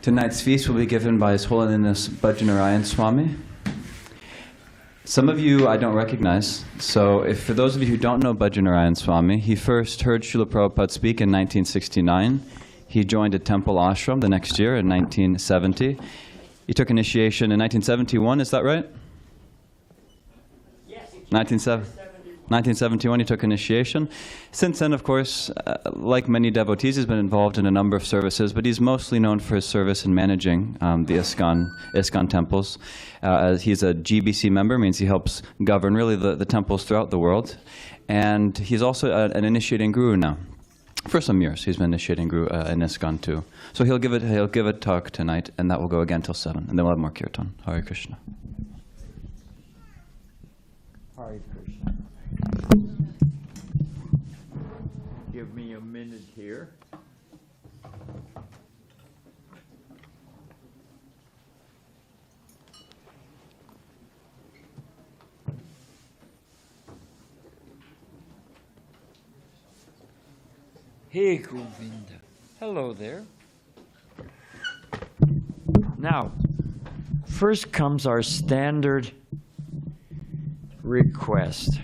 Tonight's feast will be given by His Holiness Badrinarayan Swami. Some of you I don't recognize, so for those of you who don't know Badrinarayan Swami, he first heard Srila Prabhupada speak in 1969. He joined a temple ashram the next year in 1970. He took initiation in 1971, is that right? Yes. 1971 he took initiation. Since then, of course, like many devotees, he's been involved in a number of services, but he's mostly known for his service in managing the ISKCON temples. He's a GBC member, means he helps govern really the temples throughout the world. And he's also an initiating guru now. For some years, he's been initiating guru in ISKCON too. So he'll give a talk tonight, and that will go again till 7, and then we'll have more kirtan. Hare Krishna. Hare Krishna. Give me a minute here. Hey, Govinda. Hello there. Now, first comes our standard request.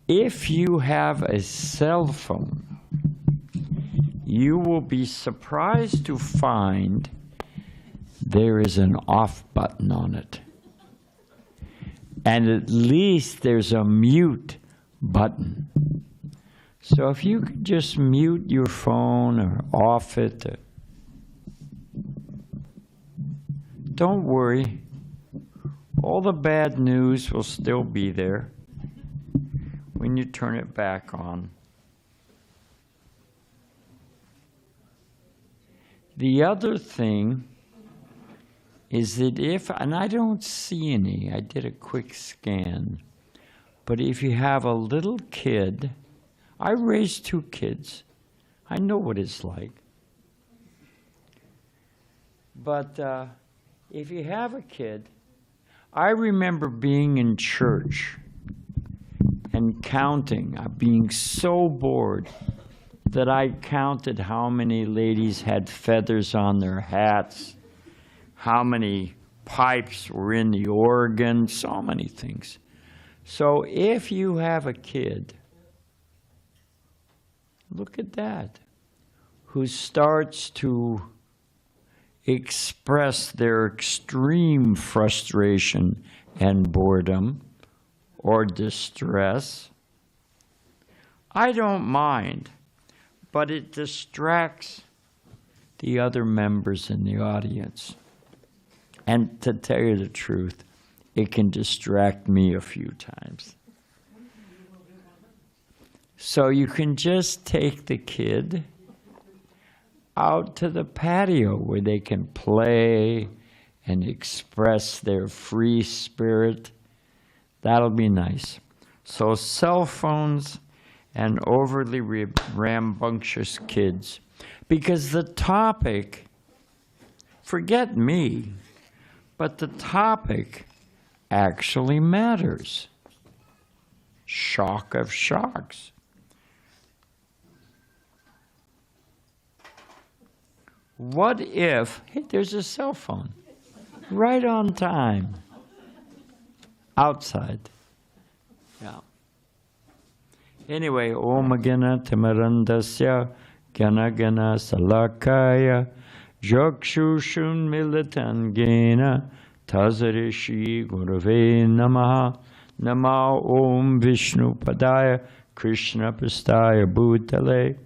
If you have a cell phone, you will be surprised to find there is an off button on it. And at least there's a mute button. So if you could just mute your phone or off it, don't worry. All the bad news will still be there when you turn it back on. The other thing is that and I don't see any, I did a quick scan, but if you have a little kid, I raised 2 kids. I know what it's like. But if you have a kid, I remember being in church and counting, being so bored that I counted how many ladies had feathers on their hats, how many pipes were in the organ, so many things. So if you have a kid, look at that, who starts to express their extreme frustration and boredom or distress, I don't mind, but it distracts the other members in the audience. And to tell you the truth, it can distract me a few times. So you can just take the kid out to the patio where they can play and express their free spirit. That'll be nice. So cell phones and overly rambunctious kids. Because the topic, forget me, but the topic actually matters. Shock of shocks. What if, hey, there's a cell phone, right on time, outside. Yeah. Anyway, Om Gana Timarandasya Gana Gana Salakaya Jokshushun Militan Gena Tazarishi Gurave Namaha Nama Om Vishnu Padaya Krishna Prastaya Bhutale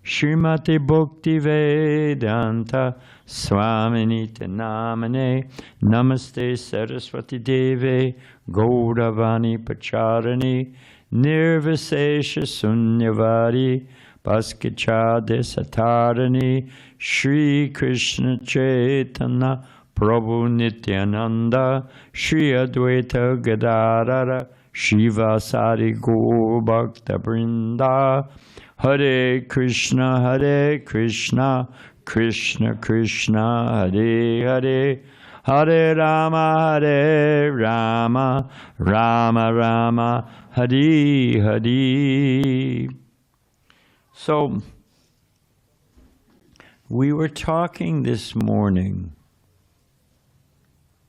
Srimati Bhakti Vedanta Swaminiti Namane Namaste Saraswati Deve Gauravani Pacharani Nirvisesha Sunyavari Paskichade Satarani Shri Krishna Chaitanya Prabhu Nityananda Shri Advaita Gadadhara Shivasari Gaur Bhakta Vrinda Hare Krishna, Krishna Krishna, Hare Hare, Hare Rama, Rama Rama, Hare Hare. So We were talking this morning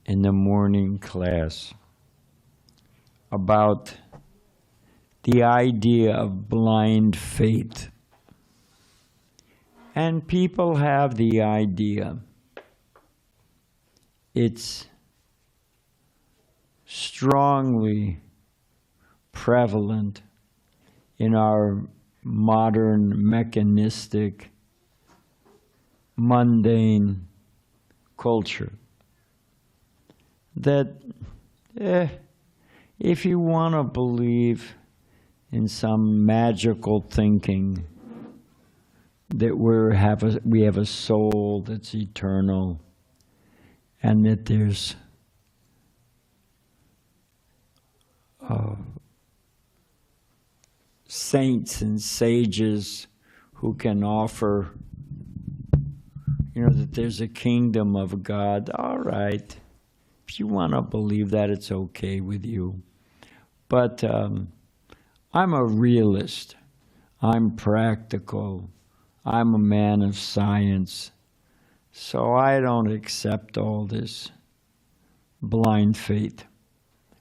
in the morning class about the idea of blind faith. And people have the idea it's strongly prevalent in our modern, mechanistic, mundane culture that if you want to believe in some magical thinking that we have a soul that's eternal and that there's saints and sages who can offer, that there's a kingdom of God. All right. If you want to believe that, it's okay with you. But I'm a realist. I'm practical. I'm a man of science. So I don't accept all this blind faith.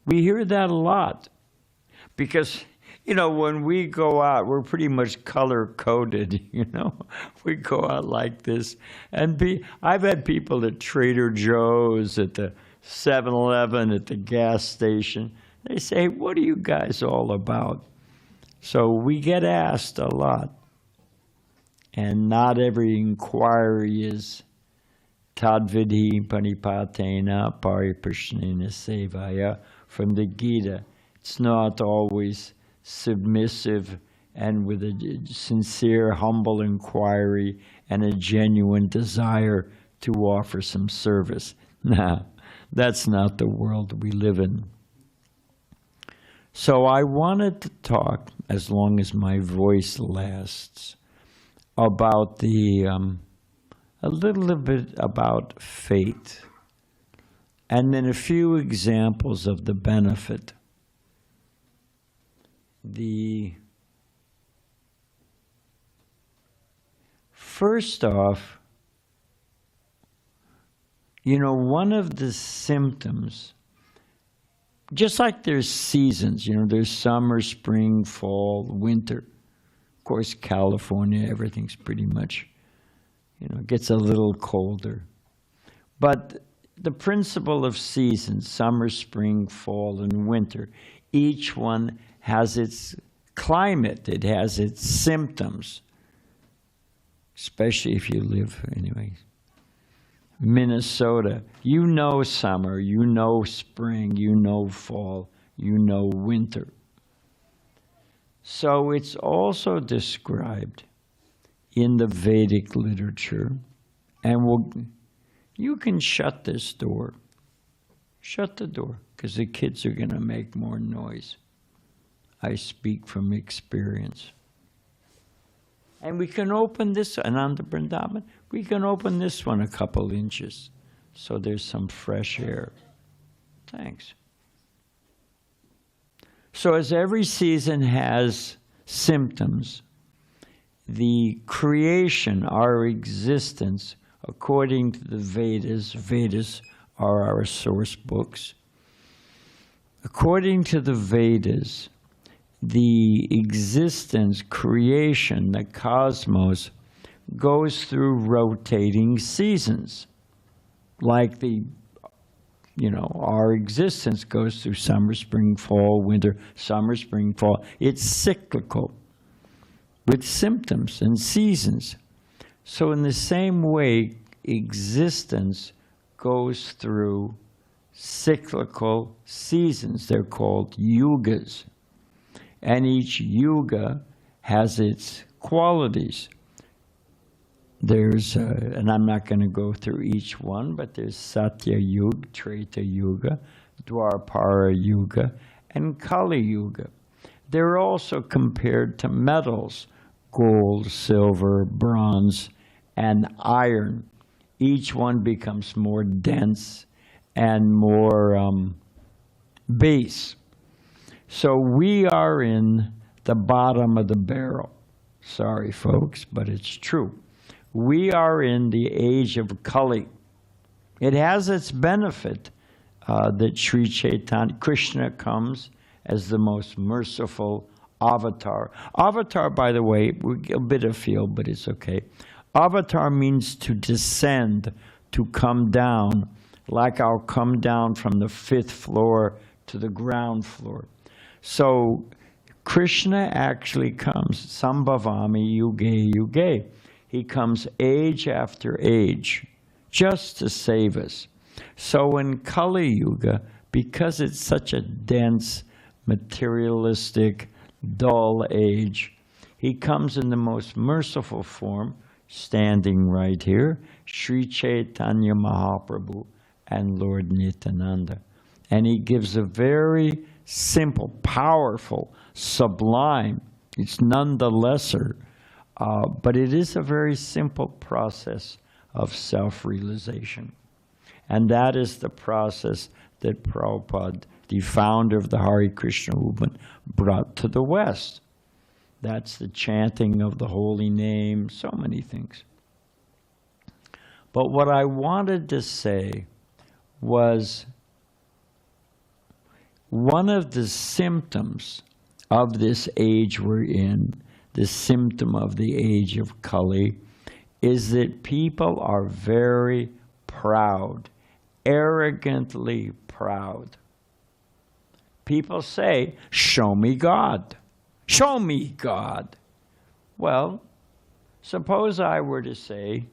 We hear that a lot because, when we go out, we're pretty much color-coded, We go out like this. And I've had people at Trader Joe's, at the 7-Eleven, at the gas station. They say, what are you guys all about? So we get asked a lot. And not every inquiry is Tadvidhi Panipatena Pariprashnena Sevaya from the Gita. It's not always submissive and with a sincere, humble inquiry and a genuine desire to offer some service. Nah, that's not the world we live in. So I wanted to talk, as long as my voice lasts, about a little bit about faith, and then a few examples of the benefit. First off, one of the symptoms, just like there's seasons, there's summer, spring, fall, winter. Of course, California, everything's pretty much, gets a little colder. But the principle of seasons, summer, spring, fall, and winter, each one has its climate, it has its symptoms, especially if you live, Minnesota, summer, spring, fall, winter. So it's also described in the Vedic literature, and you can shut this door. Shut the door, because the kids are going to make more noise. I speak from experience. And we can open this, Ananda Vrindavan, we can open this one a couple inches, so there's some fresh air. Thanks. So as every season has symptoms, the creation, our existence, according to the Vedas are our source books. According to the Vedas, the existence, creation, the cosmos, goes through rotating seasons. Like our existence goes through summer, spring, fall, winter, summer, spring, fall. It's cyclical with symptoms and seasons. So in the same way, existence goes through cyclical seasons. They're called yugas. And each yuga has its qualities. There's, and I'm not going to go through each one, but there's Satya Yuga, Treta Yuga, Dwapara Yuga, and Kali Yuga. They're also compared to metals, gold, silver, bronze, and iron. Each one becomes more dense and more base. So we are in the bottom of the barrel. Sorry, folks, but it's true. we are in the age of Kali. It has its benefit that Sri Chaitanya, Krishna comes as the most merciful avatar. Avatar, by the way, a bit of feel, but it's okay. Avatar means to descend, to come down, like I'll come down from the 5th floor to the ground floor. So Krishna actually comes, Sambhavami Yuge Yuge. He comes age after age just to save us. So in Kali Yuga, because it's such a dense, materialistic, dull age, he comes in the most merciful form, standing right here, Sri Chaitanya Mahaprabhu and Lord Nityananda. And he gives a very simple, powerful, sublime, it's none the lesser, but it is a very simple process of self-realization. And that is the process that Prabhupada, the founder of the Hare Krishna movement, brought to the West. That's the chanting of the holy name, so many things. But what I wanted to say was one of the symptoms of this age we're in, the symptom of the age of Kali, is that people are very proud, arrogantly proud. People say, show me God. Show me God. Well, suppose I were to say,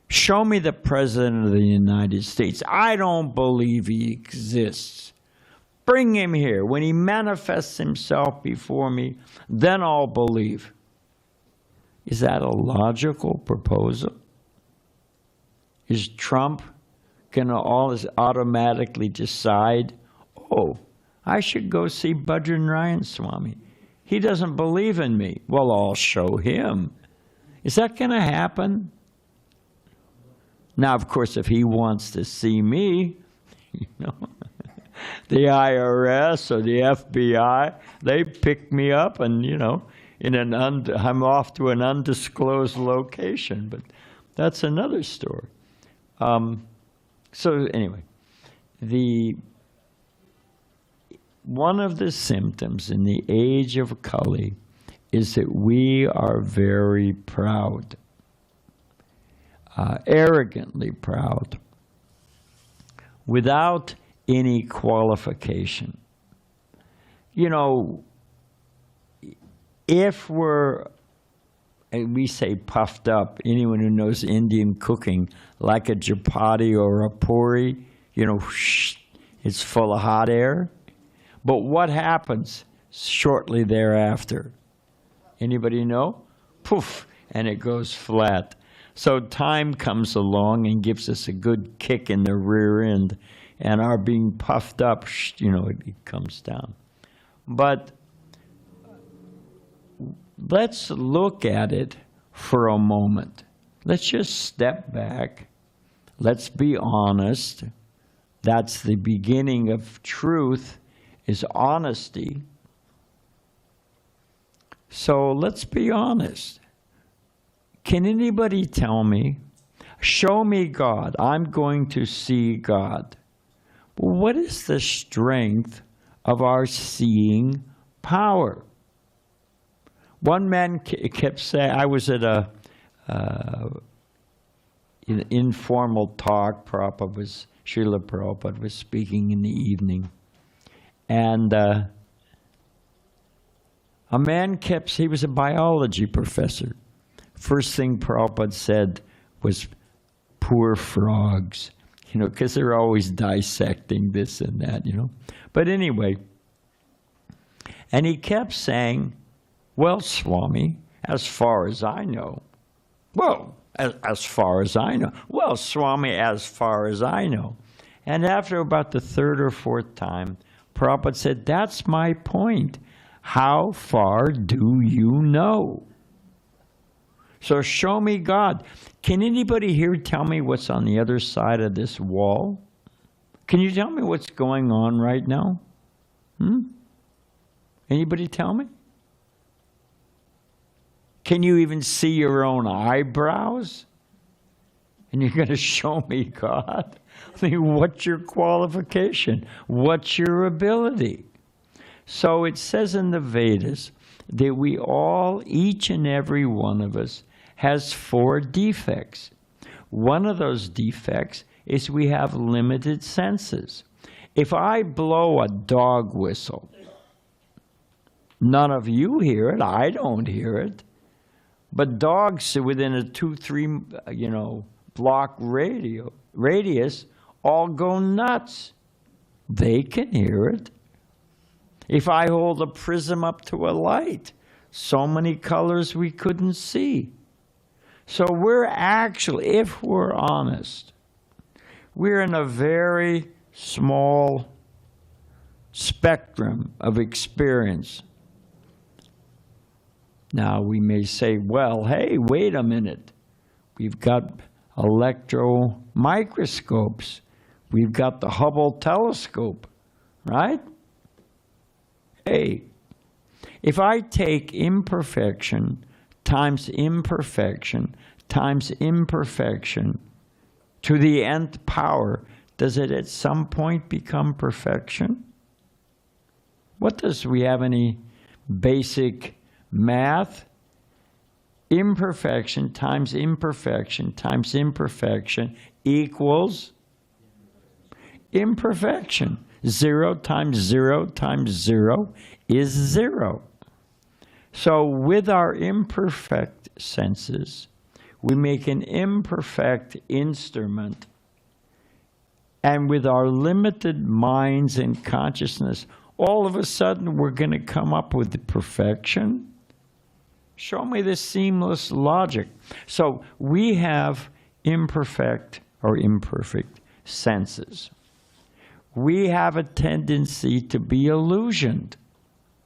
show me the President of the United States. I don't believe he exists. Bring him here. When he manifests himself before me, then I'll believe. Is that a logical proposal? Is Trump going to automatically decide, oh, I should go see Badrinarayan Swami? He doesn't believe in me. Well, I'll show him. Is that going to happen? Now, of course, if he wants to see me, you know, the IRS or the FBI, they pick me up and, you know, I'm off to an undisclosed location, but that's another story. So anyway, one of the symptoms in the age of Kali is that we are very proud, arrogantly proud, without any qualification. You know, if we say puffed up, anyone who knows Indian cooking, like a chapati or a puri, you know, it's full of hot air. But what happens shortly thereafter? Anybody know? Poof, and it goes flat. So time comes along and gives us a good kick in the rear end, and our being puffed up, you know, it comes down. But let's look at it for a moment. Let's just step back. Let's be honest. That's the beginning of truth, is honesty. So let's be honest. Can anybody tell me, show me God, I'm going to see God? Well, what is the strength of our seeing power? One man kept saying, I was at an informal talk, Srila Prabhupada was speaking in the evening. And a man he was a biology professor. First thing Prabhupada said was, poor frogs, you know, because they're always dissecting this and that, you know. But anyway, and he kept saying, well, Swami, as far as I know. Well, as far as I know. Well, Swami, as far as I know. And after about the 3rd or 4th time, Prabhupada said, that's my point. How far do you know? So show me God. Can anybody here tell me what's on the other side of this wall? Can you tell me what's going on right now? Anybody tell me? Can you even see your own eyebrows? And you're going to show me God? I mean, what's your qualification? What's your ability? So it says in the Vedas that we all, each and every one of us, has 4 defects. One of those defects is we have limited senses. If I blow a dog whistle, none of you hear it, I don't hear it. But dogs within a 2-3 block radius all go nuts. They can hear it. If I hold a prism up to a light, so many colors we couldn't see. So we're actually, if we're honest, we're in a very small spectrum of experience. Now we may say, well, hey, wait a minute. We've got electron microscopes. We've got the Hubble telescope, right? Hey, if I take imperfection times imperfection times imperfection to the nth power, does it at some point become perfection? We have any basic math? Imperfection times imperfection times imperfection equals imperfection. 0 times 0 times 0 is 0. So with our imperfect senses, we make an imperfect instrument. And with our limited minds and consciousness, all of a sudden we're going to come up with the perfection. Show me the seamless logic. So we have imperfect or imperfect senses. We have a tendency to be illusioned.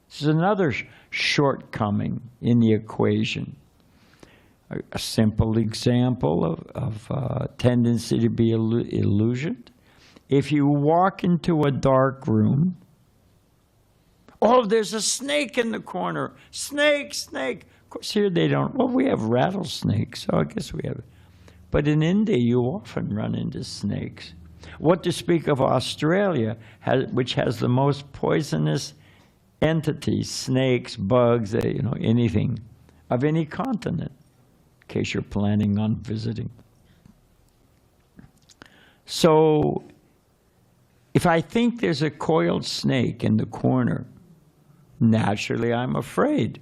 This is another shortcoming in the equation. A simple example of tendency to be illusioned. If you walk into a dark room, oh, there's a snake in the corner. Snake, snake. Of course, here they don't. Well, we have rattlesnakes, so I guess we have it. But in India, you often run into snakes. What to speak of Australia, which has the most poisonous entities, snakes, bugs, anything, of any continent, in case you're planning on visiting. So, if I think there's a coiled snake in the corner, naturally I'm afraid.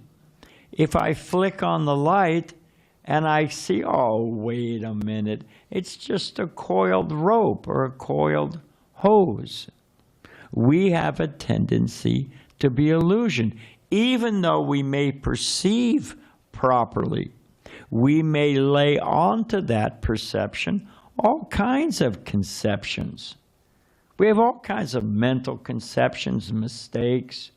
If I flick on the light and I see, oh, wait a minute, it's just a coiled rope or a coiled hose. We have a tendency to be illusioned. Even though we may perceive properly, we may lay onto that perception all kinds of conceptions. We have all kinds of mental conceptions, mistakes.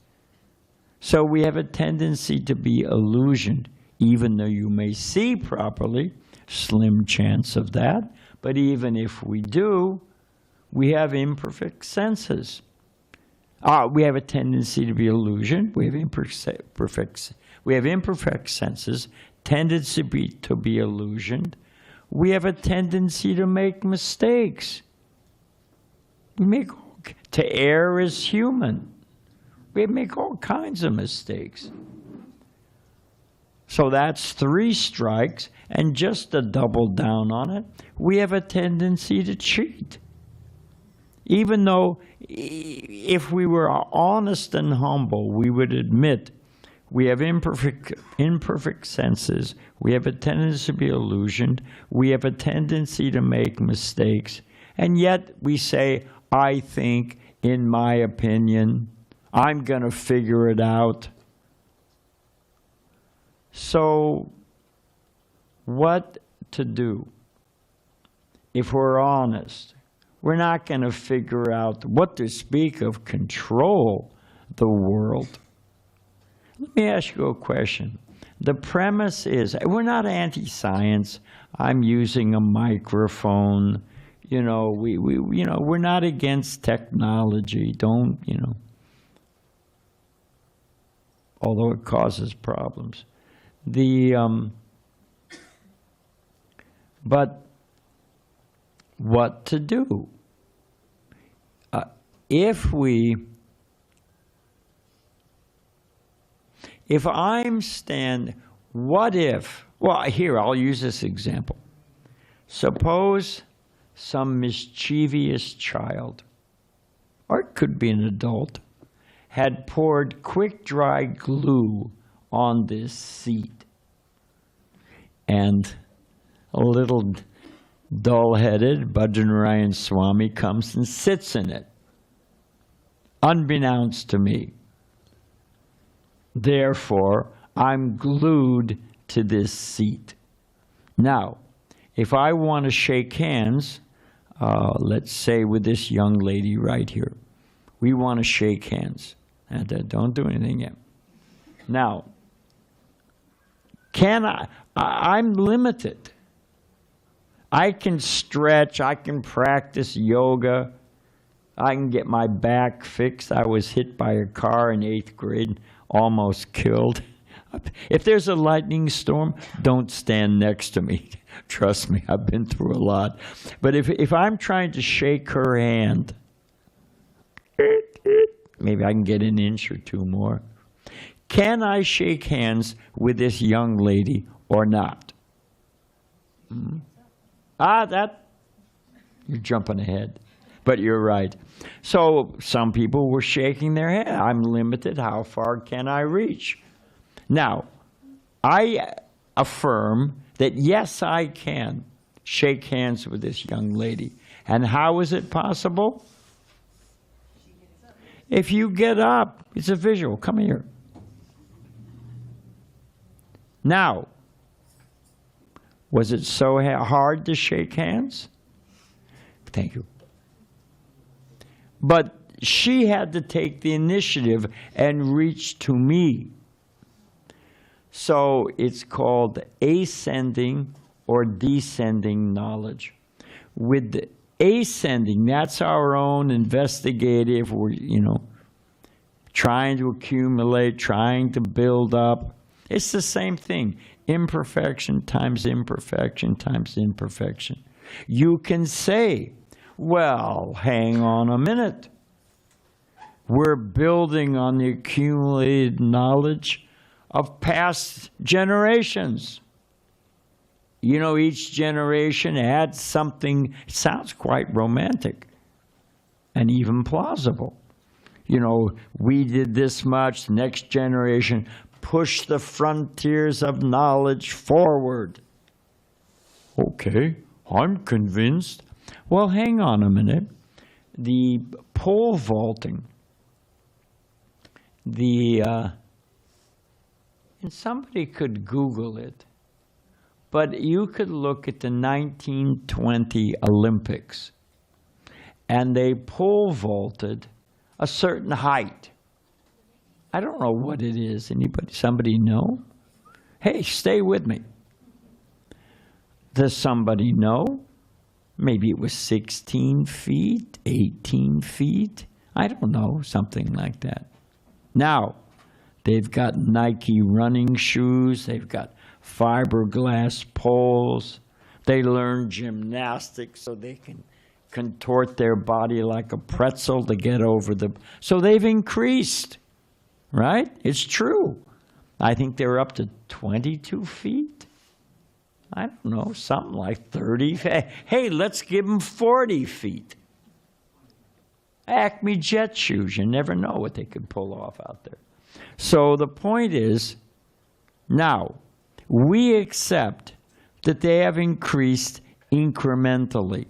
So we have a tendency to be illusioned, even though you may see properly, slim chance of that. But even if we do, we have imperfect senses. We have a tendency to be illusioned. We have imperfect senses, tendency to be illusioned. We have a tendency to make mistakes. To err is human. We make all kinds of mistakes. So that's 3 strikes, and just to double down on it, we have a tendency to cheat. Even though if we were honest and humble, we would admit we have imperfect senses, we have a tendency to be illusioned, we have a tendency to make mistakes, and yet we say, I think, in my opinion, I'm going to figure it out. So, what to do? If we're honest, we're not going to figure out what to speak of control the world. Let me ask you a question. The premise is, we're not anti-science. I'm using a microphone. We're not against technology. Although it causes problems. But what to do? If I'm what if, well, here, I'll use this example. Suppose some mischievous child, or it could be an adult, had poured quick dry glue on this seat. And a little dull-headed Badrinarayan Swami comes and sits in it, unbeknownst to me. Therefore, I'm glued to this seat. Now, if I want to shake hands, let's say with this young lady right here, we want to shake hands. And don't do anything yet. Now, I'm limited. I can stretch, I can practice yoga, I can get my back fixed. I was hit by a car in 8th grade, almost killed. If there's a lightning storm, don't stand next to me. Trust me, I've been through a lot. But if I'm trying to shake her hand, maybe I can get an inch or two more. Can I shake hands with this young lady or not? You're jumping ahead. But you're right. So some people were shaking their head. I'm limited. How far can I reach? Now, I affirm that yes, I can shake hands with this young lady. And how is it possible? If you get up, it's a visual. Come here. Now, was it so hard to shake hands? Thank you. But she had to take the initiative and reach to me. So it's called ascending or descending knowledge. With the ascending, that's our own investigative, we're, trying to accumulate, trying to build up. It's the same thing. Imperfection times imperfection times imperfection. You can say, well, hang on a minute. We're building on the accumulated knowledge of past generations. Each generation adds something. It sounds quite romantic and even plausible. We did this much, next generation push the frontiers of knowledge forward. Okay, I'm convinced. Well, hang on a minute. The pole vaulting, and somebody could Google it, but you could look at the 1920 Olympics, and they pole vaulted a certain height. I don't know what it is. Somebody know? Hey, stay with me. Does somebody know? Maybe it was 16 feet, 18 feet. I don't know, something like that. Now, they've got Nike running shoes. They've got fiberglass poles. They learn gymnastics so they can contort their body like a pretzel to get over the... So they've increased, right? It's true. I think they're up to 22 feet. I don't know, something like 30. Hey, let's give them 40 feet. Acme jet shoes, you never know what they could pull off out there. So the point is, now, we accept that they have increased incrementally.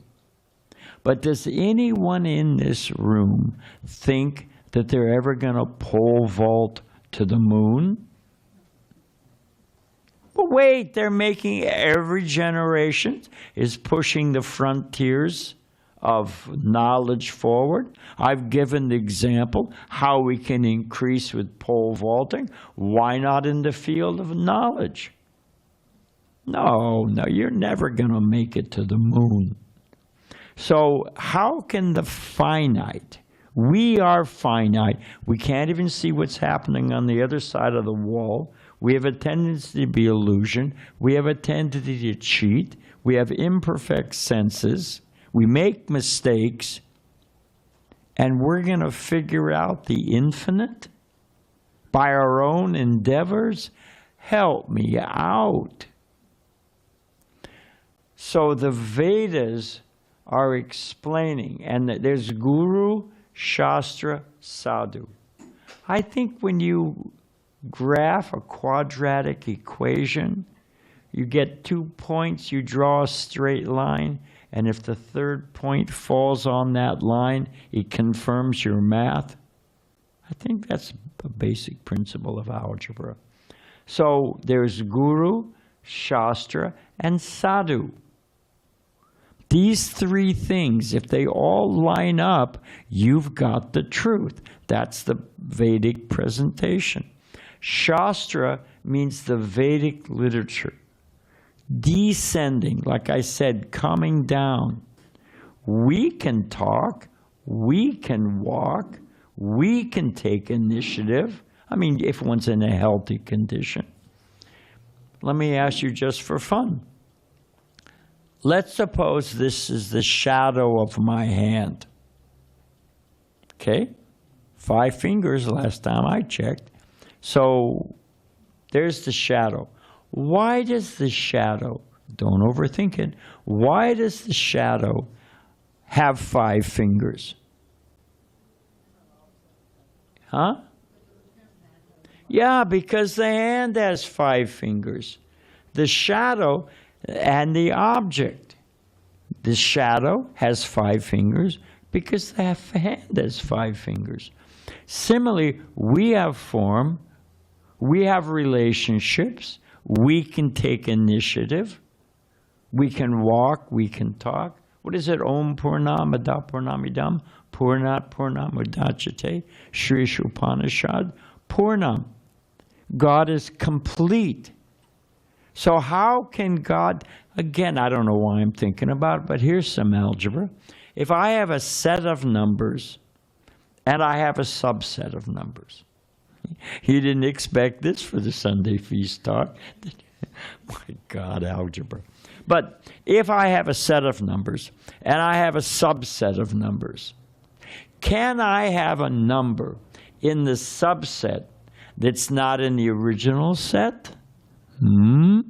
But does anyone in this room think that they're ever going to pole vault to the moon? Well, wait, they're making, every generation is pushing the frontiers of knowledge forward. I've given the example how we can increase with pole vaulting. Why not in the field of knowledge? No, you're never going to make it to the moon. So how can the finite, we are finite, we can't even see what's happening on the other side of the wall. We have a tendency to be illusion. We have a tendency to cheat. We have imperfect senses. We make mistakes. And we're going to figure out the infinite by our own endeavors? Help me out. So the Vedas are explaining, and there's Guru, Shastra, Sadhu. I think when you graph a quadratic equation, you get 2 points, you draw a straight line, and if the third point falls on that line, it confirms your math. I think that's a basic principle of algebra. So there's Guru, Shastra, and Sadhu. These three things, if they all line up, you've got the truth. That's the Vedic presentation. Shastra means the Vedic literature. Descending, like I said, coming down. We can talk, we can walk, we can take initiative. I mean, if one's in a healthy condition. Let me ask you just for fun. Let's suppose this is the shadow of my hand. Okay? 5 fingers last time I checked. So there's the shadow. Why does the shadow, don't overthink it, why does the shadow have 5 fingers? Huh? Yeah, because the hand has 5 fingers. The shadow and the object. The shadow has 5 fingers because the hand has 5 fingers. Similarly, we have form, we have relationships, we can take initiative, we can walk, we can talk. What is it? Om Purnamada Purnamidam Purnat Purnamudachyate Shri Upanishad Purnam. God is complete. So how can God, again, I don't know why I'm thinking about it, but here's some algebra. If I have a set of numbers and I have a subset of numbers, you didn't expect this for the Sunday feast talk. My God, algebra. But if I have a set of numbers and I have a subset of numbers, can I have a number in the subset that's not in the original set? No,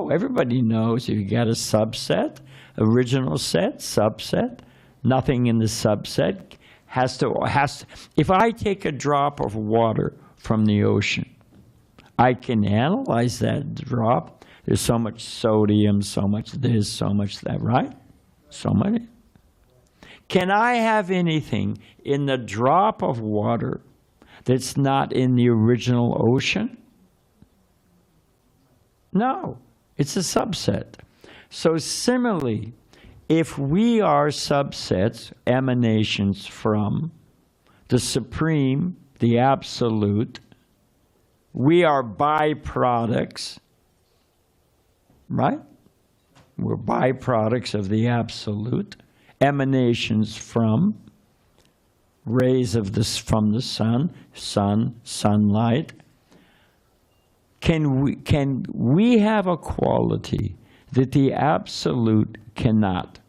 everybody knows if you got a subset, original set, subset, nothing in the subset has to, if I take a drop of water from the ocean, I can analyze that drop. There's so much sodium, so much this, so much that, right? So many. Can I have anything in the drop of water that's not in the original ocean? No, it's a subset. So similarly, if we are subsets, emanations from the Supreme, the Absolute, we are byproducts, right? We're byproducts of the Absolute, emanations from, rays of this from the sun, sunlight. Can we have a quality that the Absolute cannot?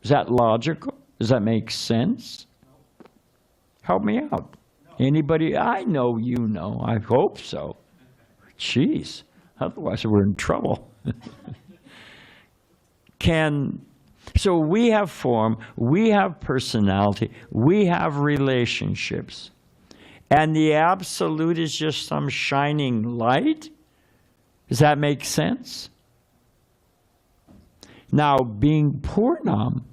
Is that logical? Does that make sense? Help me out. Anybody? I know you know. I hope so. Jeez. Otherwise we're in trouble. So we have form, we have personality, we have relationships. And the Absolute is just some shining light? Does that make sense? Now, being Purnam,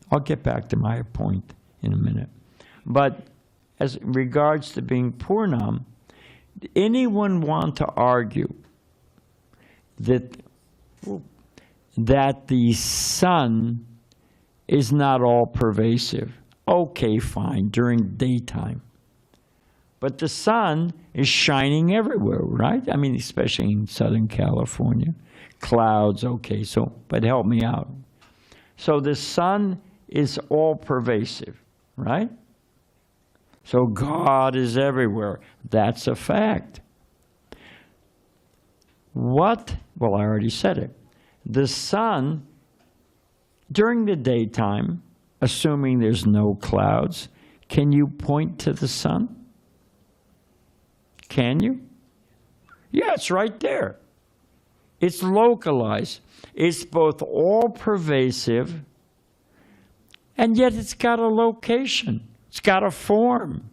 I'll get back to my point in a minute. But as regards to being Purnam, anyone want to argue that the sun is not all pervasive? Okay, fine, during daytime. But the sun is shining everywhere, right? I mean, especially in Southern California. Clouds, okay, so, but help me out. So the sun is all pervasive, right? So God is everywhere. That's a fact. What? Well, I already said it. The sun, during the daytime, assuming there's no clouds, can you point to the sun? Can you? Yeah, it's right there. It's localized. It's both all-pervasive, and yet it's got a location. It's got a form.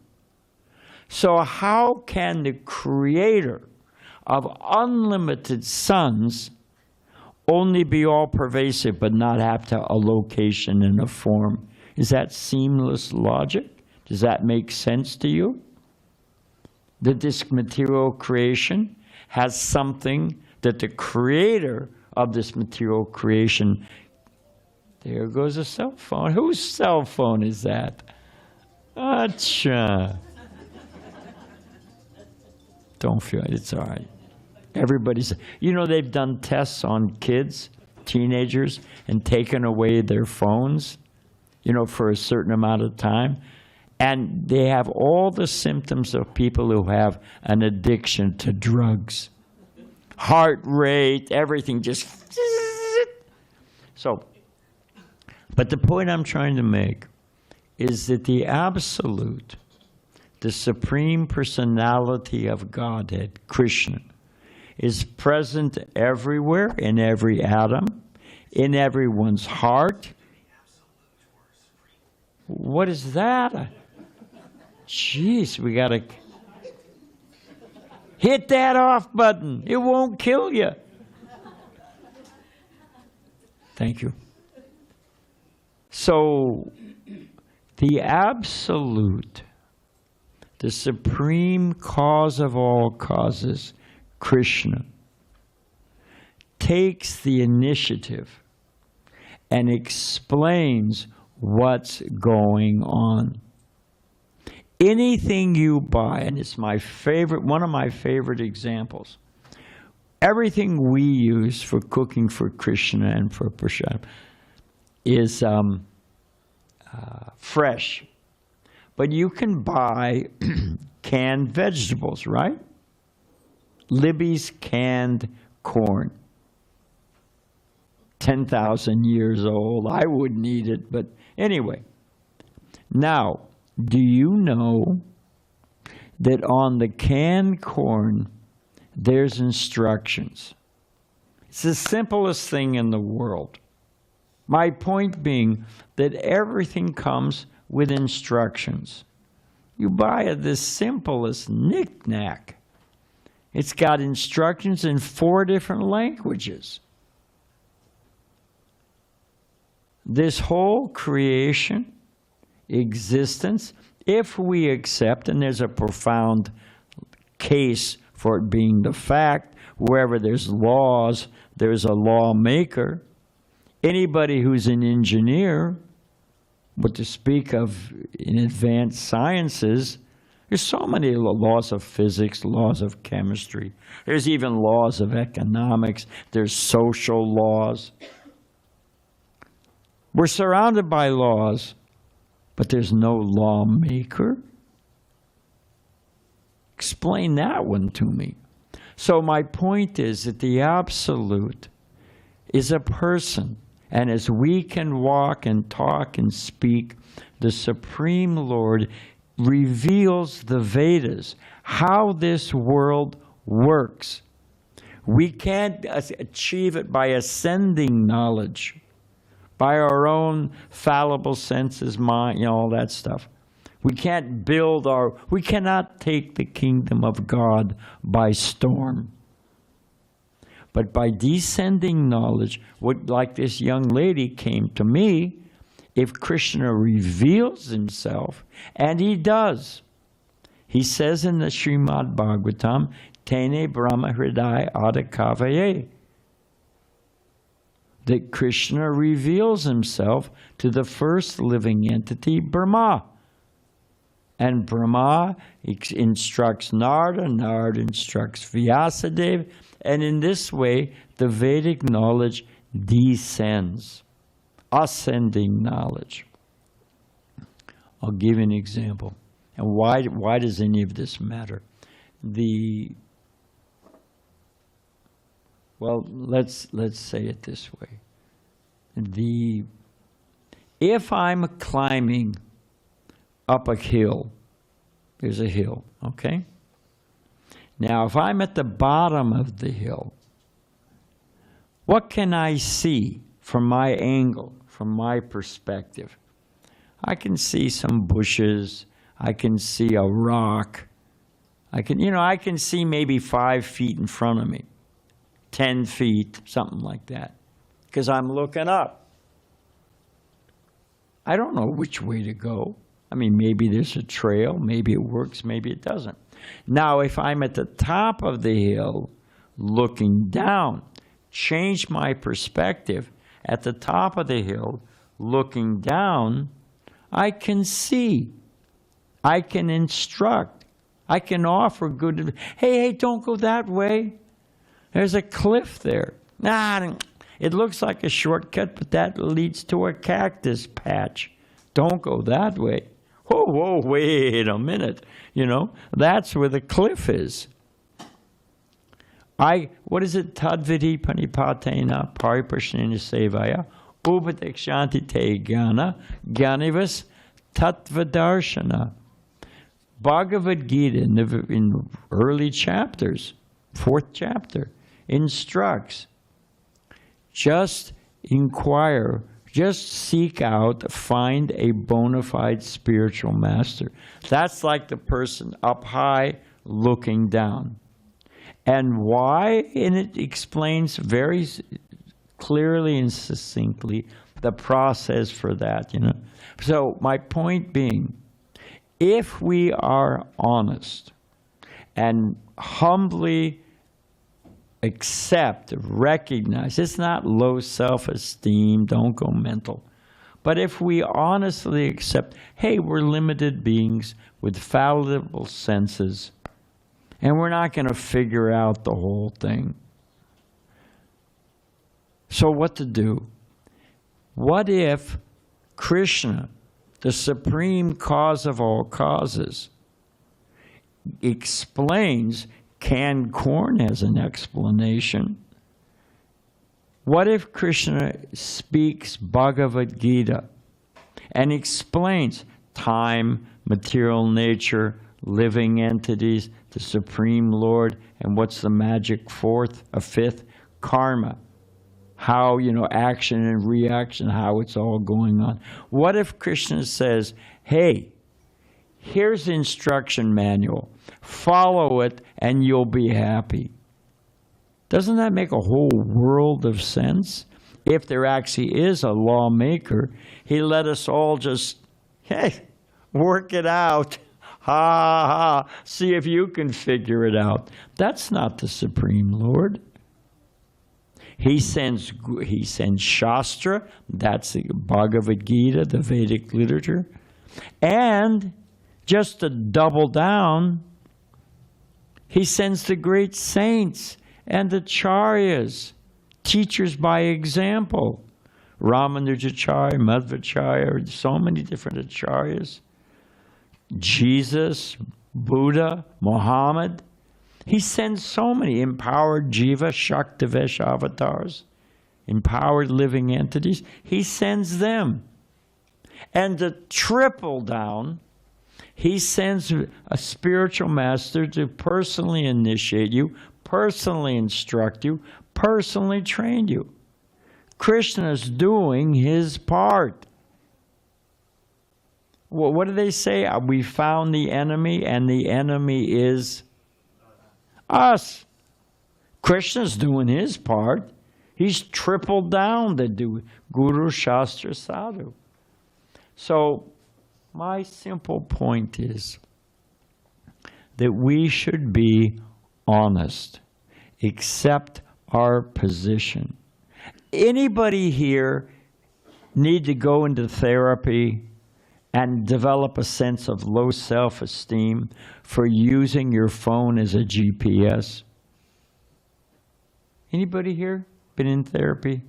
So how can the creator of unlimited suns only be all-pervasive but not have a location and a form? Is that seamless logic? Does that make sense to you? That this material creation has something that the creator of this material creation, there goes a cell phone. Whose cell phone is that? Acha. Don't feel it. It's all right. Everybody's, you know, they've done tests on kids, teenagers, and taken away their phones, you know, for a certain amount of time. And they have all the symptoms of people who have an addiction to drugs. Heart rate, everything just... So, but the point I'm trying to make is that the absolute, the supreme personality of Godhead, Krishna, is present everywhere, in every atom, in everyone's heart. What is that? Jeez, we got to hit that off button. It won't kill you. Thank you. So, the absolute, the supreme cause of all causes, Krishna, takes the initiative and explains what's going on. Anything you buy, and it's my favorite, one of my favorite examples, everything we use for cooking for Krishna and for Prashad is fresh. But you can buy canned vegetables, right? Libby's canned corn. 10,000 years old. I wouldn't eat it, but anyway. Now, do you know that on the canned corn, there's instructions? It's the simplest thing in the world. My point being that everything comes with instructions. You buy the simplest knick-knack. It's got instructions in 4 different languages. This whole creation, existence, if we accept, and there's a profound case for it being the fact, wherever there's laws, there's a lawmaker. Anybody who's an engineer, but to speak of in advanced sciences, there's so many laws of physics, laws of chemistry. There's even laws of economics. There's social laws. We're surrounded by laws, but there's no lawmaker. Explain that one to me. So my point is that the absolute is a person. And as we can walk and talk and speak, the Supreme Lord reveals the Vedas, how this world works. We can't achieve it by ascending knowledge, by our own fallible senses, mind, all that stuff. We can't we cannot take the kingdom of God by storm. But by descending knowledge, like this young lady came to me, if Krishna reveals himself, and he does, he says in the Srimad Bhagavatam, Tene Brahma Hridaya Adhikavaye, that Krishna reveals himself to the first living entity, Brahma. And Brahma instructs Narada, Narada instructs Vyasadeva, and in this way, the Vedic knowledge descends, ascending knowledge. I'll give you an example. And why does any of this matter? Well, let's say it this way. If I'm climbing up a hill, there's a hill, okay? Now, if I'm at the bottom of the hill, what can I see from my angle, from my perspective? I can see some bushes. I can see a rock. I can see maybe 5 feet in front of me, 10 feet, something like that, because I'm looking up. I don't know which way to go. I mean, maybe there's a trail, maybe it works, maybe it doesn't. Now, if I'm at the top of the hill looking down, change my perspective. At the top of the hill looking down, I can see. I can instruct. I can offer good advice. Hey, don't go that way. There's a cliff there. It looks like a shortcut, but that leads to a cactus patch. Don't go that way. Whoa, wait a minute. That's where the cliff is. What is it? Tadvidi panipatena pariprashnena sevaya upadekshanti te jnana jnanivas tattvadarshana. Bhagavad Gita in the early chapters, 4th chapter, instructs, just inquire, just seek out, find a bona fide spiritual master. That's like the person up high looking down. And why? And it explains very clearly and succinctly the process for that, So my point being, if we are honest and humbly accept, recognize, it's not low self-esteem, don't go mental. But if we honestly accept, hey, we're limited beings with fallible senses, and we're not going to figure out the whole thing. So what to do? What if Krishna, the supreme cause of all causes, explains, canned corn as an explanation? What if Krishna speaks Bhagavad Gita and explains time, material nature, living entities, the Supreme Lord, and what's the magic fifth? Karma. How, action and reaction, how it's all going on. What if Krishna says, hey, here's the instruction manual. Follow it and you'll be happy. Doesn't that make a whole world of sense? If there actually is a lawmaker, he let us all just, hey, work it out. Ha ha, see if you can figure it out. That's not the Supreme Lord. He sends Shastra, that's the Bhagavad Gita, the Vedic literature. And just to double down, he sends the great saints and the Acharyas, teachers by example. Ramanujacharya, Madhvacharya, so many different Acharyas. Jesus, Buddha, Muhammad. He sends so many empowered Jiva, Shaktivesh avatars, empowered living entities. He sends them. And to triple down, he sends a spiritual master to personally initiate you, personally instruct you, personally train you. Krishna is doing his part. Well, what do they say? We found the enemy, and the enemy is us. Krishna's doing his part. He's tripled down to do Guru, Shastra, Sadhu. So my simple point is that we should be honest, accept our position. Anybody here need to go into therapy and develop a sense of low self-esteem for using your phone as a GPS? Anybody here been in therapy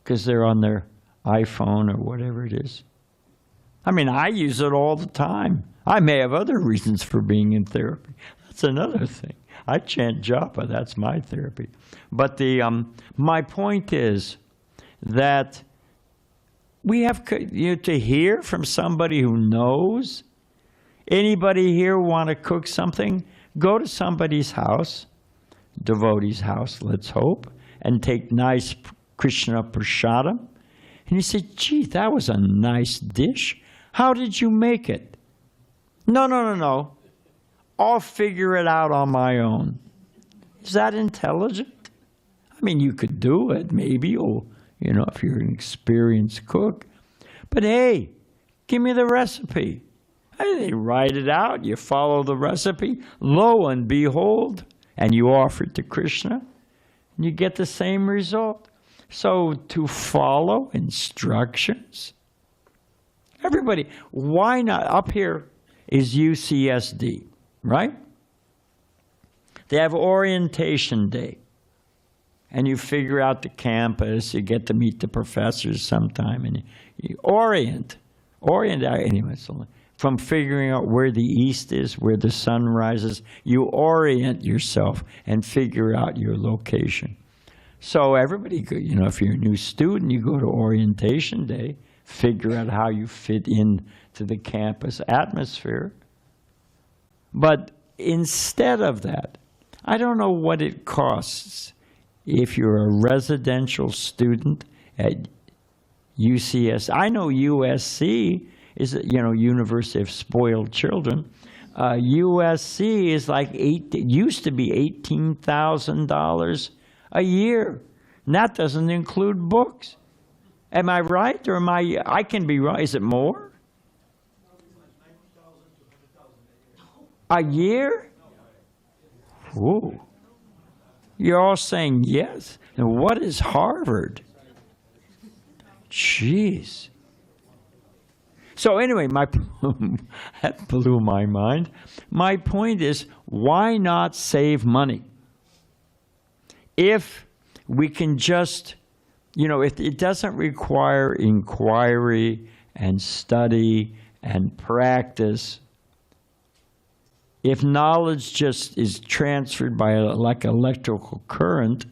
because they're on their iPhone or whatever it is? I mean, I use it all the time. I may have other reasons for being in therapy. That's another thing. I chant japa. That's my therapy. But my point is that we have to hear from somebody who knows. Anybody here want to cook something? Go to somebody's house, devotee's house, let's hope, and take nice Krishna prasadam. And you say, gee, that was a nice dish. How did you make it? No. I'll figure it out on my own. Is that intelligent? I mean, you could do it, maybe, or, if you're an experienced cook. But hey, give me the recipe. They write it out, you follow the recipe, lo and behold, and you offer it to Krishna, and you get the same result. So to follow instructions, everybody, why not? Up here is UCSD, right? They have orientation day. And you figure out the campus, you get to meet the professors sometime, and you orient, anyway, from figuring out where the east is, where the sun rises, you orient yourself and figure out your location. So everybody, if you're a new student, you go to orientation day, figure out how you fit in to the campus atmosphere. But instead of that, I don't know what it costs if you're a residential student at UCS. I know USC is, University of Spoiled Children. USC is like used to be $18,000 a year. And that doesn't include books. Am I right, or am I can be wrong. Is it more? A year? Ooh. You're all saying yes. And what is Harvard? Jeez. So anyway, that blew my mind. My point is, why not save money? If we can just, if it doesn't require inquiry and study and practice, if knowledge just is transferred by like electrical current,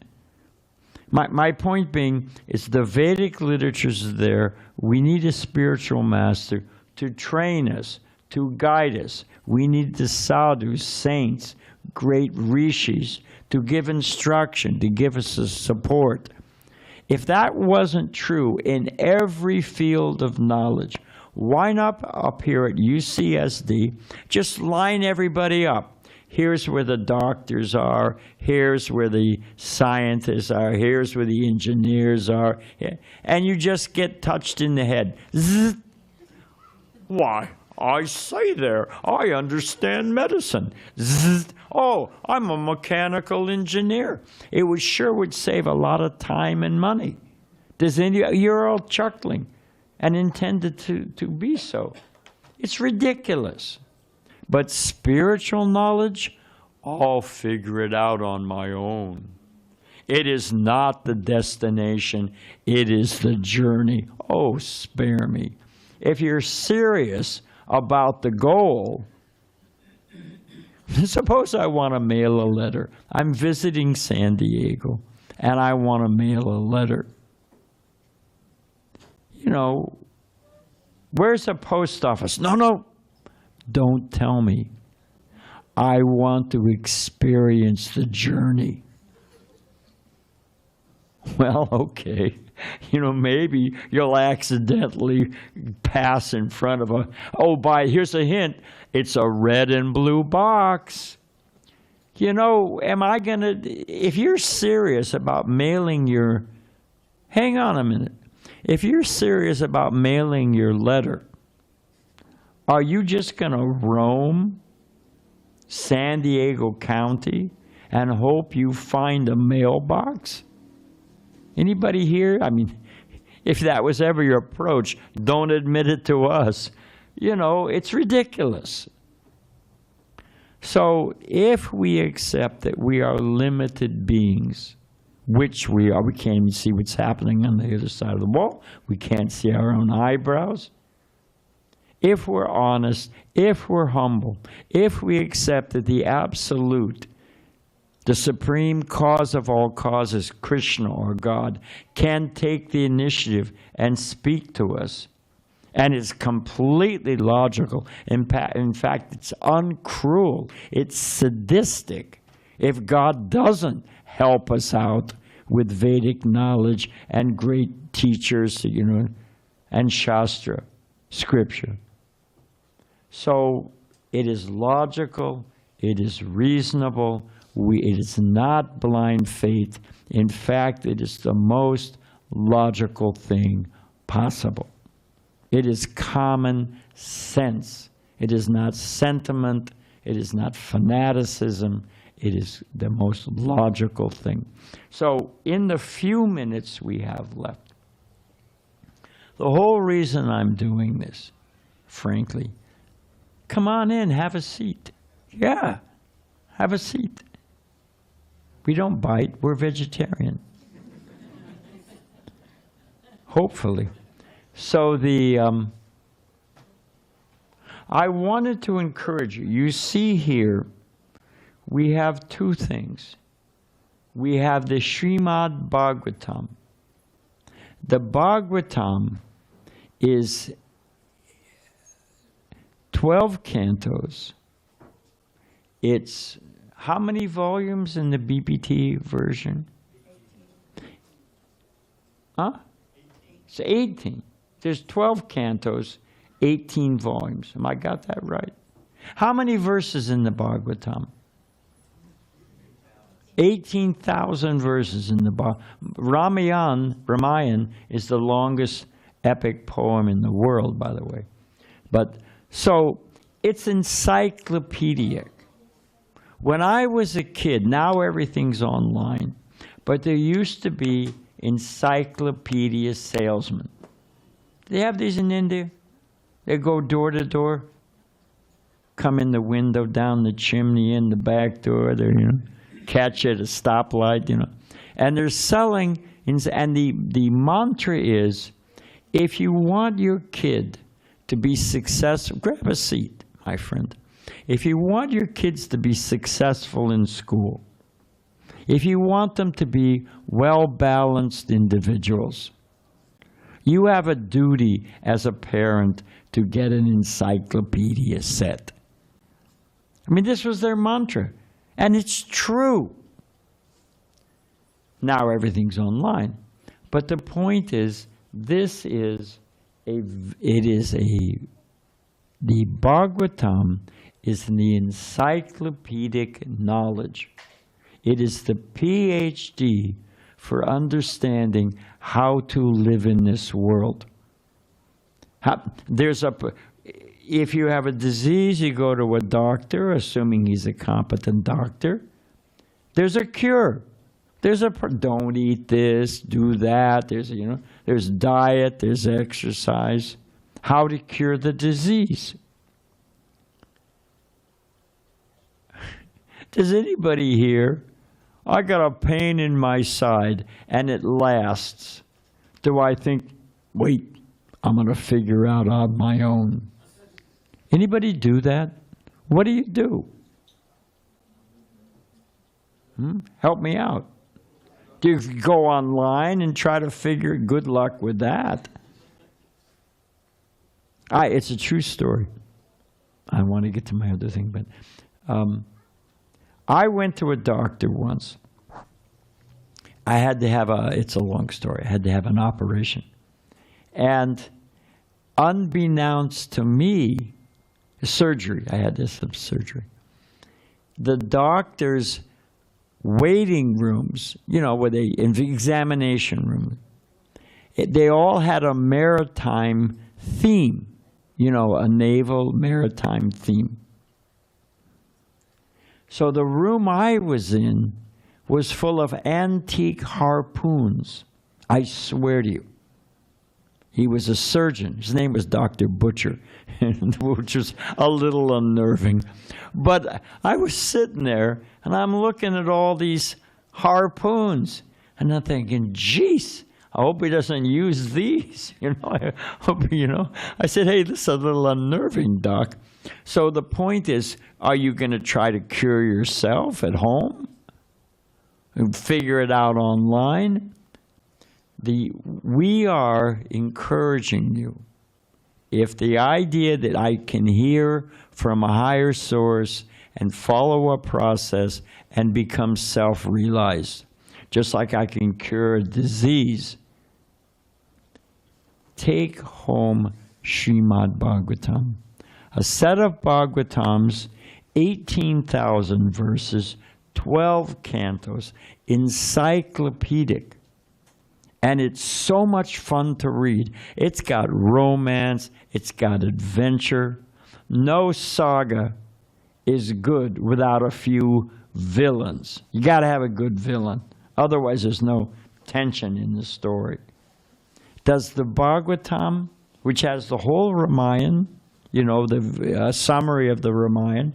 my point being is the Vedic literature's there. We need a spiritual master to train us, to guide us. We need the sadhus, saints, great rishis, to give instruction, to give us a support. If that wasn't true in every field of knowledge, why not up here at UCSD, just line everybody up? Here's where the doctors are. Here's where the scientists are. Here's where the engineers are. And you just get touched in the head. Zzz. Why, I say there, I understand medicine. Zzz. Oh, I'm a mechanical engineer. It would save a lot of time and money. You're all chuckling and intended to be so. It's ridiculous. But spiritual knowledge, I'll figure it out on my own. It is not the destination, it is the journey. Oh, spare me. If you're serious about the goal, suppose I want to mail a letter. I'm visiting San Diego, and I want to mail a letter. Where's the post office? No. Don't tell me. I want to experience the journey. Well, okay. Maybe you'll accidentally pass in front of here's a hint. It's a red and blue box. If you're serious about mailing hang on a minute. If you're serious about mailing your letter, are you just going to roam San Diego County and hope you find a mailbox? Anybody here? I mean, if that was ever your approach, don't admit it to us. It's ridiculous. So if we accept that we are limited beings, which we are, we can't even see what's happening on the other side of the wall. We can't see our own eyebrows. if we're honest, if we're humble, if we accept that the absolute, the supreme cause of all causes, Krishna or God, can take the initiative and speak to us, and it's completely logical. In fact, it's uncruel. It's sadistic if God doesn't help us out with Vedic knowledge and great teachers, and Shastra, Scripture. So it is logical, it is reasonable, it is not blind faith. In fact, it is the most logical thing possible. It is common sense. It is not sentiment. It is not fanaticism. It is the most logical thing. So in the few minutes we have left, the whole reason I'm doing this, frankly, come on in, have a seat. Yeah, have a seat. We don't bite, we're vegetarian. Hopefully. So I wanted to encourage you. You see here, we have two things. We have the Srimad Bhagavatam. The Bhagavatam is 12 cantos. It's how many volumes in the BPT version? Huh? It's 18. There's 12 cantos, 18 volumes. Am I got that right? How many verses in the Bhagavatam? 18,000 verses in the Bhagavatam. Ramayana is the longest epic poem in the world, by the way. But so it's encyclopedic. When I was a kid, now everything's online, but there used to be encyclopedia salesmen. They have these in India. They go door to door, come in the window, down the chimney, in the back door. They catch you at a stoplight, and they're selling. And the mantra is, if you want your kid to be successful, grab a seat, my friend. If you want your kids to be successful in school, if you want them to be well-balanced individuals, you have a duty as a parent to get an encyclopedia set. I mean, this was their mantra, and it's true. Now everything's online, but the point is, the Bhagavatam is the encyclopedic knowledge. It is the PhD for understanding how to live in this world. If you have a disease, you go to a doctor, assuming he's a competent doctor. There's a cure. Don't eat this, do that. There's diet, there's exercise. How to cure the disease. Does anybody here, I got a pain in my side and it lasts. Do I think, wait, I'm going to figure out on my own? Anybody do that? What do you do? Help me out. Do you go online and try to figure, good luck with that. It's a true story. I want to get to my other thing, but I went to a doctor once. I had to have it's a long story, I had to have an operation. And unbeknownst to me, surgery, I had this surgery. The doctor's waiting rooms, where examination room, they all had a maritime theme, a naval maritime theme. So the room I was in was full of antique harpoons. I swear to you. He was a surgeon. His name was Dr. Butcher, which was a little unnerving. But I was sitting there, and I'm looking at all these harpoons, and I'm thinking, geez, I hope he doesn't use these. I hope, I said, hey, this is a little unnerving, Doc. So the point is, are you going to try to cure yourself at home and figure it out online? We are encouraging you. If the idea that I can hear from a higher source and follow a process and become self-realized, just like I can cure a disease, take home Srimad Bhagavatam. A set of Bhagavatams, 18,000 verses, 12 cantos, encyclopedic. And it's so much fun to read. It's got romance, it's got adventure. No saga is good without a few villains. You got to have a good villain. Otherwise, there's no tension in the story. Does the Bhagavatam, which has the whole Ramayana, the summary of the Ramayana,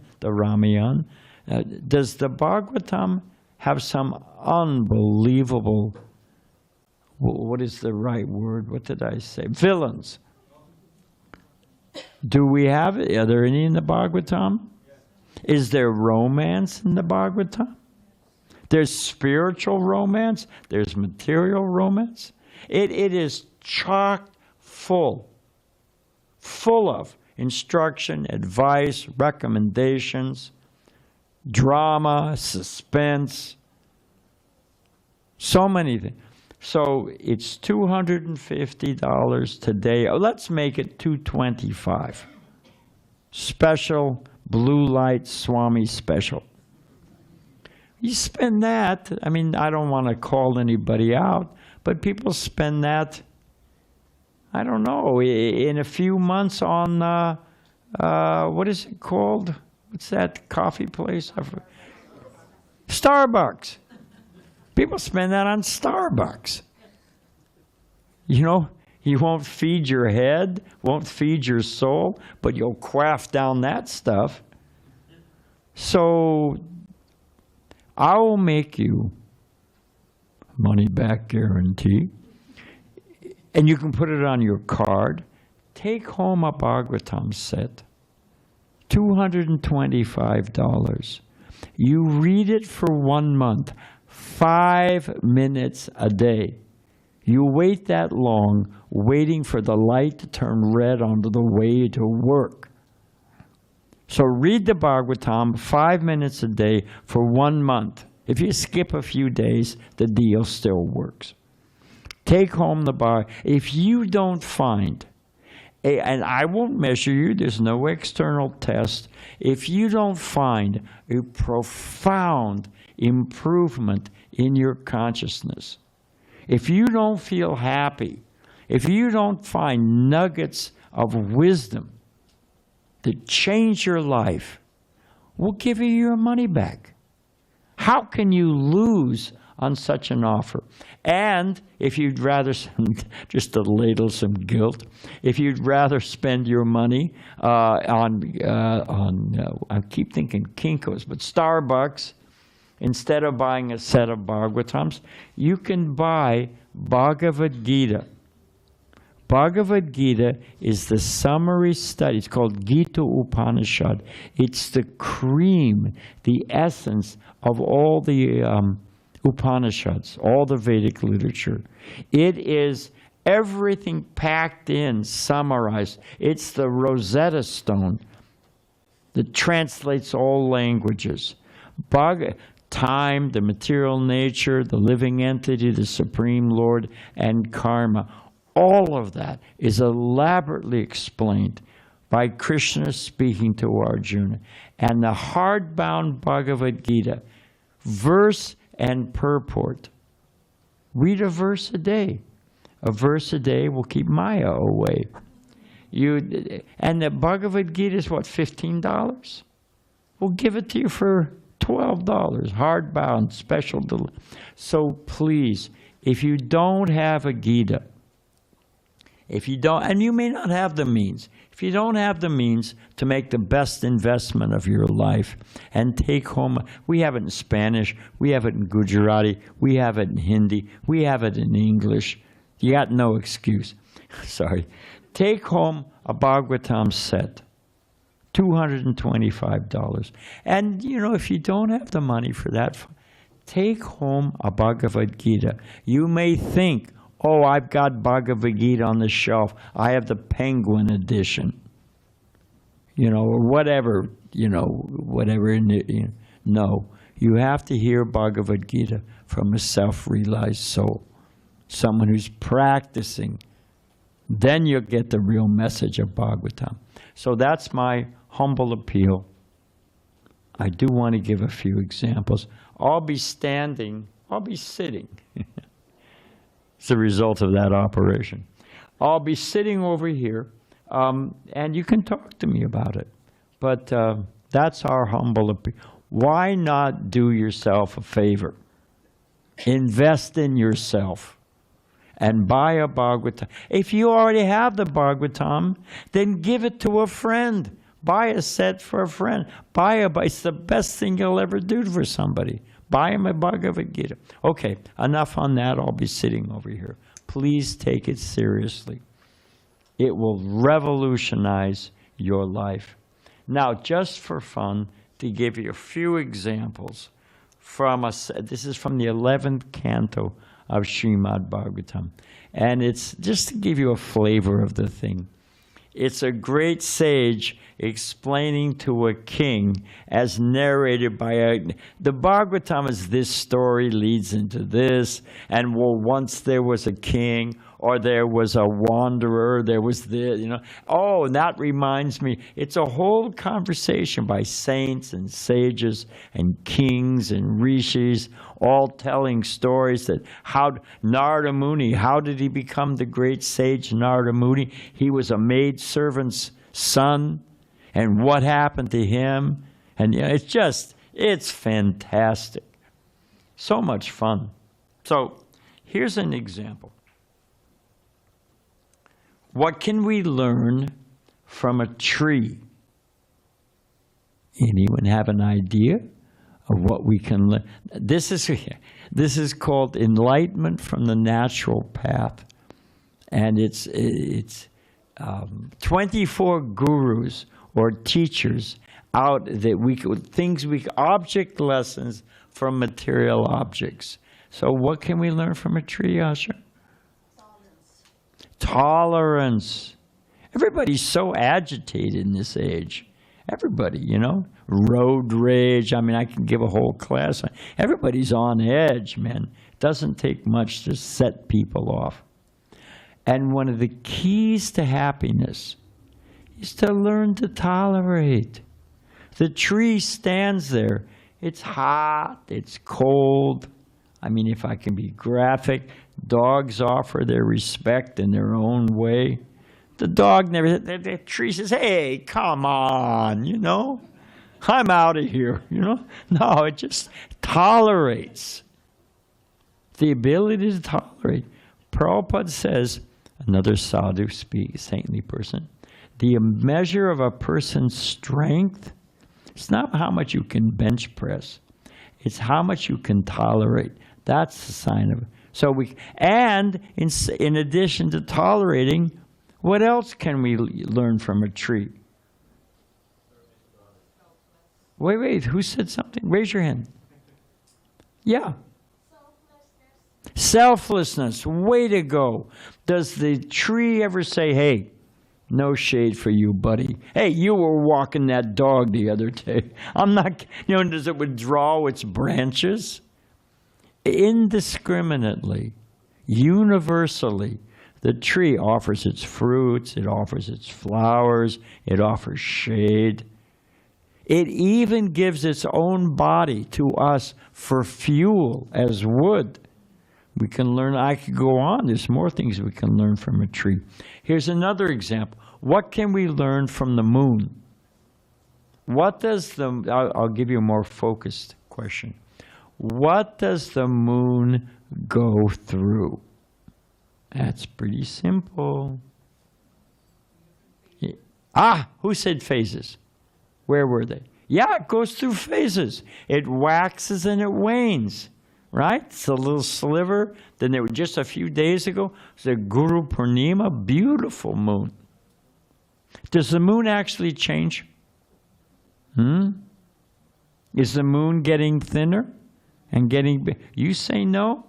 does the Bhagavatam have some unbelievable, what is the right word? What did I say? Villains. Do we have it? Are there any in the Bhagavatam? Is there romance in the Bhagavatam? There's spiritual romance. There's material romance. It is chock full of instruction, advice, recommendations, drama, suspense, so many things. So it's $250 today. Oh, let's make it $225. Special Blue Light Swami special. You spend that, I don't want to call anybody out, but people spend that, I don't know, in a few months on, what is it called? What's that coffee place? Starbucks. People spend that on Starbucks. You won't feed your head, won't feed your soul, but you'll quaff down that stuff. So I will make you money back guarantee, and you can put it on your card. Take home a Bhagavatam set, $225. You read it for 1 month, 5 minutes a day. You wait that long, waiting for the light to turn red on the way to work. So read the Bhagavatam 5 minutes a day for 1 month. If you skip a few days, the deal still works. Take home the Bhagavatam. If you don't find, and I won't measure you, there's no external test. If you don't find a profound improvement in your consciousness, if you don't feel happy, if you don't find nuggets of wisdom that change your life, we'll give you your money back. How can you lose on such an offer? And if you'd rather, just to ladle some guilt, if you'd rather spend your money on I keep thinking Kinko's, but Starbucks, instead of buying a set of Bhagavatams, you can buy Bhagavad Gita. Bhagavad Gita is the summary study. It's called Gita Upanishad. It's the cream, the essence of all the Upanishads, all the Vedic literature. It is everything packed in, summarized. It's the Rosetta Stone that translates all languages. Time, the material nature, the living entity, the Supreme Lord, and karma. All of that is elaborately explained by Krishna speaking to Arjuna. And the hardbound Bhagavad Gita, verse and purport. Read a verse a day. A verse a day will keep Maya away. And the Bhagavad Gita is what, $15? We'll give it to you for $12, hardbound, special. So please, if you don't have a Gita, if you don't, and you may not have the means, if you don't have the means to make the best investment of your life and take home, we have it in Spanish, we have it in Gujarati, we have it in Hindi, we have it in English. You got no excuse. Sorry. Take home a Bhagavatam set, $225. And, you know, if you don't have the money for that, take home a Bhagavad Gita. You may think, oh, I've got Bhagavad Gita on the shelf. I have the Penguin edition, you know, or whatever, you know, whatever. No, you have to hear Bhagavad Gita from a self-realized soul, someone who's practicing. Then you'll get the real message of Bhagavatam. So that's my humble appeal. I do want to give a few examples. I'll be standing, I'll be sitting. It's the result of that operation. I'll be sitting over here, and you can talk to me about it. But that's our humble appeal. Why not do yourself a favor? Invest in yourself and buy a Bhagavatam. If you already have the Bhagavatam, then give it to a friend. Buy a set for a friend. It's the best thing you'll ever do for somebody. Buy him a Bhagavad Gita. Okay, enough on that. I'll be sitting over here. Please take it seriously. It will revolutionize your life. Now, just for fun, to give you a few examples from this is from the 11th canto of Srimad Bhagavatam. And it's just to give you a flavor of the thing. It's a great sage explaining to a king, as narrated by the Bhagavatam is this story leads into this, and well, once there was a king, or there was a wanderer, there was this, you know. Oh, and that reminds me, it's a whole conversation by saints and sages and kings and rishis, all telling stories that how Narada Muni, how did he become the great sage Narada Muni? He was a maidservant's son, and what happened to him? And you know, it's fantastic. So much fun. So here's an example. What can we learn from a tree? Anyone have an idea of what we can learn? This is called enlightenment from the natural path, and it's 24 gurus or teachers out that object lessons from material objects. So what can we learn from a tree, Asha? Tolerance. Everybody's so agitated in this age. Everybody, you know, road rage. I mean, I can give a whole class. Everybody's on edge, man. It doesn't take much to set people off. And one of the keys to happiness is to learn to tolerate. The tree stands there. It's hot. It's cold. I mean, if I can be graphic, dogs offer their respect in their own way. The dog the tree says, hey, come on, you know. I'm out of here, you know. No, it just tolerates. The ability to tolerate. Prabhupada says, another sadhu saintly person, the measure of a person's strength, it's not how much you can bench press. It's how much you can tolerate. That's the sign of it. So in addition to tolerating, what else can we learn from a tree? Wait, who said something? Raise your hand. Yeah. Selflessness. Way to go. Does the tree ever say, hey, no shade for you, buddy. Hey, you were walking that dog the other day. I'm not, you know, does it withdraw its branches? Indiscriminately, universally, the tree offers its fruits, it offers its flowers, it offers shade. It even gives its own body to us for fuel as wood. We can learn, I could go on, there's more things we can learn from a tree. Here's another example. What can we learn from the moon? What does I'll give you a more focused question. What does the moon go through? That's pretty simple. Who said phases? Where were they? Yeah, it goes through phases. It waxes and it wanes. right? It's a little sliver. Then there were just a few days ago, it was a Guru Purnima, beautiful moon. Does the moon actually change? Is the moon getting thinner and getting big? You say no?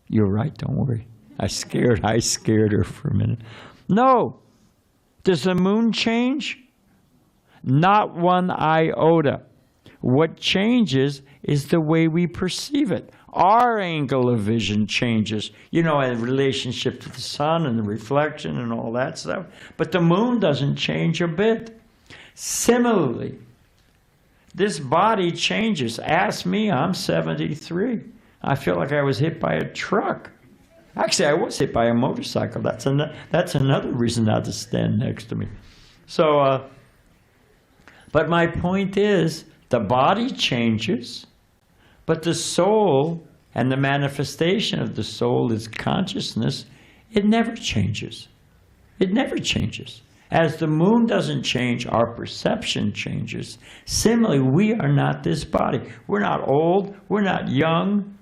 You're right, don't worry. I scared her for a minute. No. Does the moon change? Not one iota. What changes is the way we perceive it. Our angle of vision changes, in relationship to the sun and the reflection and all that stuff. But the moon doesn't change a bit. Similarly, this body changes. Ask me, I'm 73. I feel like I was hit by a truck. Actually, I was hit by a motorcycle. That's another reason not to stand next to me. So, but my point is, the body changes, but the soul and the manifestation of the soul is consciousness. It never changes. It never changes. As the moon doesn't change, our perception changes. Similarly, we are not this body. We're not old. We're not young.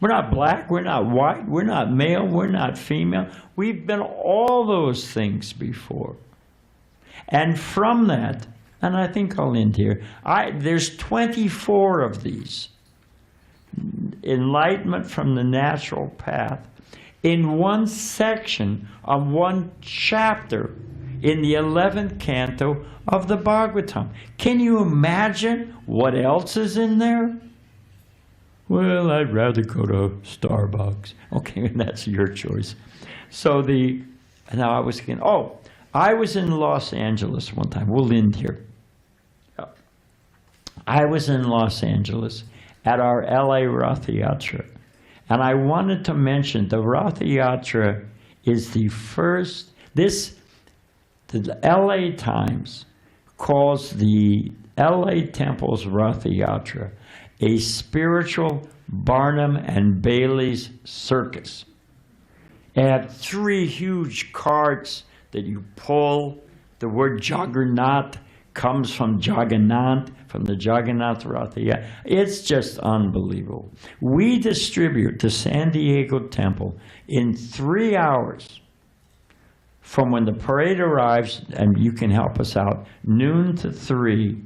We're not black. We're not white. We're not male. We're not female. We've been all those things before. And from that, and I think I'll end here, there's 24 of these. Enlightenment from the natural path in one section of one chapter in the 11th canto of the Bhagavatam. Can you imagine what else is in there? Well, I'd rather go to Starbucks. Okay, that's your choice. So now I was thinking, I was in Los Angeles one time. We'll end here. I was in Los Angeles at our LA Rath Yatra. And I wanted to mention the Rath Yatra is the first, the LA Times calls the LA Temple's Rath Yatra a spiritual Barnum and Bailey's circus. It had 3 huge carts that you pull. The word Juggernaut comes from Jagannath, from the Jagannath Rath Yatra. It's just unbelievable. We distribute the San Diego Temple in 3 hours from when the parade arrives, and you can help us out, noon to 3,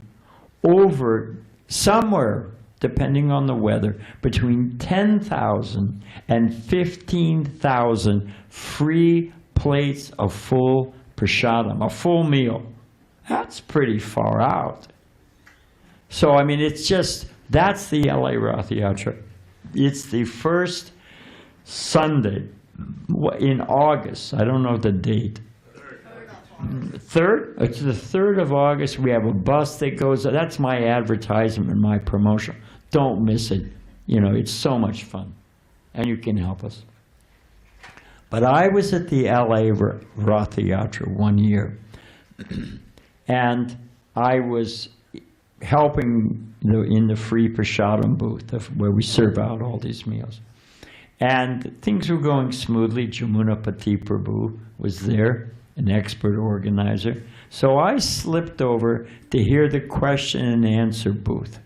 over somewhere, depending on the weather, between 10,000 and 15,000 free plates of full prasadam, a full meal. That's pretty far out. So, I mean, it's just, that's the LA Rath Yatra. It's the first Sunday in August. I don't know the date. 3rd? It's the 3rd of August. We have a bus that goes, that's my advertisement, my promotion. Don't miss it. It's so much fun. And you can help us. But I was at the LA Rath Yatra one year. And I was helping in the free prasadam booth where we serve out all these meals. And things were going smoothly. Jamuna Pati Prabhu was there, an expert organizer. So I slipped over to hear the question and answer booth.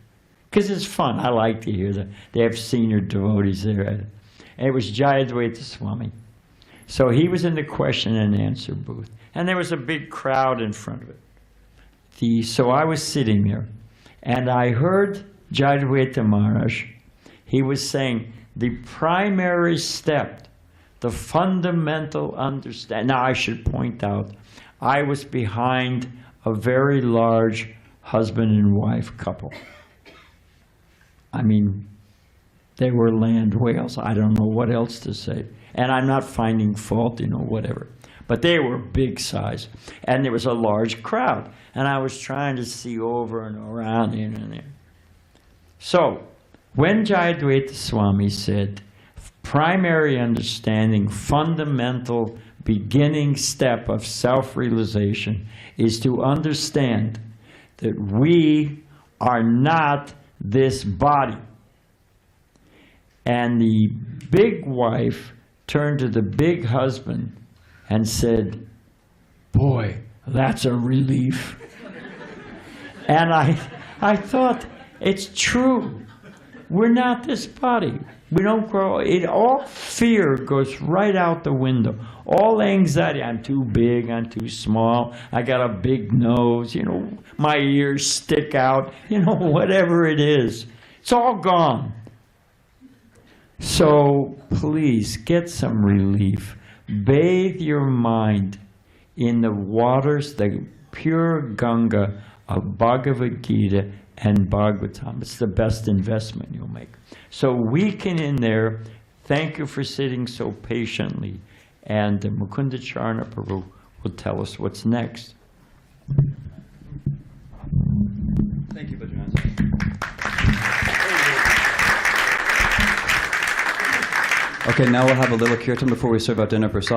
Because it's fun. I like to hear that. They have senior devotees there. And it was Jayadvaita Swami. So he was in the question and answer booth. And there was a big crowd in front of it. So I was sitting there. And I heard Jayadvaita Maharaj. He was saying, the primary step, the fundamental understanding. Now I should point out, I was behind a very large husband and wife couple. I mean, they were land whales. I don't know what else to say. And I'm not finding fault, whatever. But they were big size. And there was a large crowd. And I was trying to see over and around in and there. So, when Jayadvaita Swami said, primary understanding, fundamental beginning step of self-realization is to understand that we are not this body. And the big wife turned to the big husband and said, boy, that's a relief. And I thought, it's true. We're not this body. We don't grow. All fear goes right out the window. All anxiety, I'm too big, I'm too small, I got a big nose, my ears stick out, whatever it is. It's all gone. So please get some relief. Bathe your mind in the waters, the pure Ganga of Bhagavad Gita and Bhagavatam. It's the best investment you'll make. So weaken in there. Thank you for sitting so patiently. And Mukunda Charna Prabhu will tell us what's next. Thank you, Badrinarayan. Okay, now we'll have a little kirtan before we serve out dinner prasad.